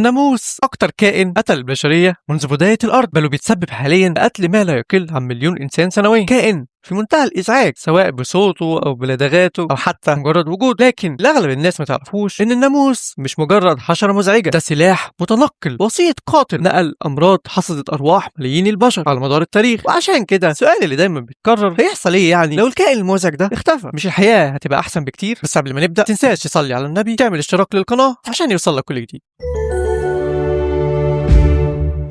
الناموس أكتر كائن قتل البشرية منذ بداية الأرض، بل وبيتسبب حاليا بقتل ما لا يقل عن 1,000,000 إنسان سنويا. كائن في منتهى الإزعاج سواء بصوته أو بلدغاته أو حتى مجرد وجود، لكن لأغلب الناس ما تعرفوش إن الناموس مش مجرد حشرة مزعجة، ده سلاح متنقل وسيط قاتل نقل أمراض حصدت أرواح ملايين البشر على مدار التاريخ. وعشان كده السؤال اللي دايما بيتكرر، هيحصل إيه يعني لو الكائن المزعج ده اختفى؟ مش الحياة هتبقى أحسن بكتير؟ بس قبل ما نبدأ تنساش تصلي على النبي، تعمل اشتراك للقناة عشان يوصلك كل جديد.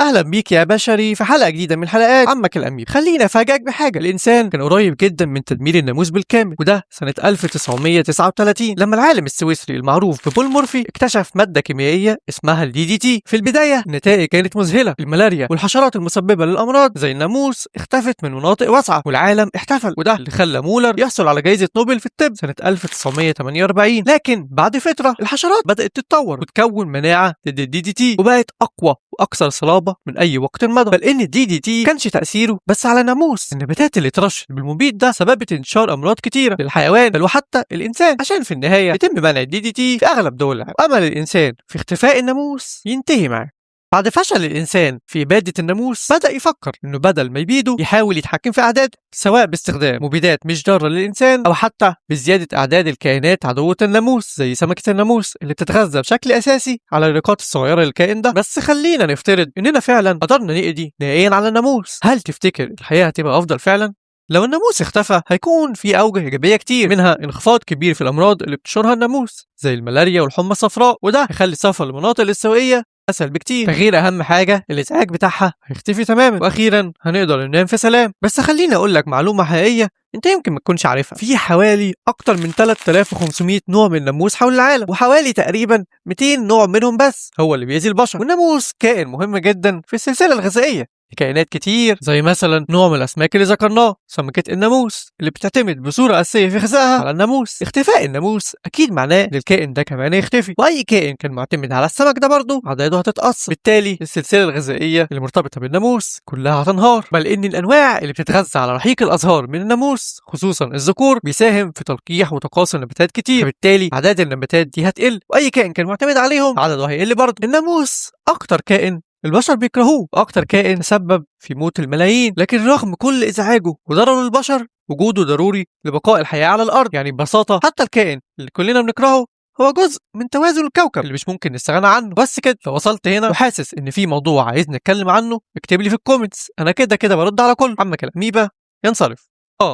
اهلا بيك يا بشري في حلقه جديده من حلقات عمك الامير. خليني افاجئك بحاجه، الانسان كان قريب جدا من تدمير الناموس بالكامل، وده سنه 1939 لما العالم السويسري المعروف ببول مورفي اكتشف ماده كيميائيه اسمها الدي دي تي. في البدايه النتائج كانت مذهله، الملاريا والحشرات المسببه للامراض زي الناموس اختفت من مناطق واسعه والعالم احتفل، وده اللي خلى مولر يحصل على جائزه نوبل في الطب سنه 1948. لكن بعد فتره الحشرات بدات تتطور وتكون مناعه ضد الدي دي تي وبقت اقوى واكثر صلابه من اي وقت مضى. بل ان الدي دي تي كانش تاثيره بس على الناموس، النباتات اللي اترشت بالمبيد ده سببت انتشار امراض كتيره للحيوان بل وحتى الانسان، عشان في النهايه يتم منع الدي دي تي في اغلب دول العالم. امل الانسان في اختفاء الناموس ينتهي معاه. بعد فشل الإنسان في إبادة الناموس بدأ يفكر إنه بدل ما يبيده يحاول يتحكم في أعداده، سواء باستخدام مبيدات مش ضارة للإنسان أو حتى بزيادة أعداد الكائنات عدوة الناموس زي سمكة الناموس اللي بتتغذى بشكل أساسي على الرقات الصغيرة للكائن ده. بس خلينا نفترض إننا فعلا قدرنا نقضي نهائيا على الناموس، هل تفتكر الحياة هتبقى أفضل فعلا؟ لو الناموس اختفى هيكون في أوجه إيجابية كتير، منها انخفاض كبير في الأمراض اللي بتنشرها الناموس زي الملاريا والحمى الصفراء، وده هيخلي السفر للمناطق الاستوائية اسهل بكتير. تغيير اهم حاجه الازعاج بتاعها هيختفي تماما، واخيرا هنقدر ننام في سلام. بس خليني اقول لك معلومه حقيقيه انت يمكن ما تكونش عارفها، في حوالي اكتر من 3500 نوع من الناموس حول العالم، وحوالي تقريبا 200 نوع منهم بس هو اللي بيأذي البشر. والناموس كائن مهم جدا في السلسله الغذائيه لكائنات كتير، زي مثلا نوع من الاسماك اللي ذكرناه سمكه الناموس اللي بتعتمد بصوره اساسيه في غذائها على الناموس. اختفاء الناموس اكيد معناه ان الكائن ده كمان يختفي، واي كائن كان معتمد على السمك ده برضه عدده هتتاثر، بالتالي السلسله الغذائيه المرتبطه بالناموس كلها هتنهار. بل ان الانواع اللي بتتغذى على رحيق الازهار من الناموس خصوصا الذكور بيساهم في تلقيح وتقاصي نباتات كتير، فبالتالي اعداد النباتات دي هتقل، واي كائن كان معتمد عليهم عدده هيقل برضه. الناموس اكتر كائن البشر بيكرهوه، واكتر كائن سبب في موت الملايين، لكن رغم كل ازعاجه وضرره للبشر وجوده ضروري لبقاء الحياة على الارض. يعني ببساطة حتى الكائن اللي كلنا بنكرهه هو جزء من توازن الكوكب اللي مش ممكن نستغنى عنه. بس كده، لو وصلت هنا وحاسس ان في موضوع عايز نتكلم عنه اكتب لي في الكومنتس، انا كده برد على كل. عمك الاميبا ينصرف.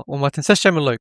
وما تنساش تعمل لايك.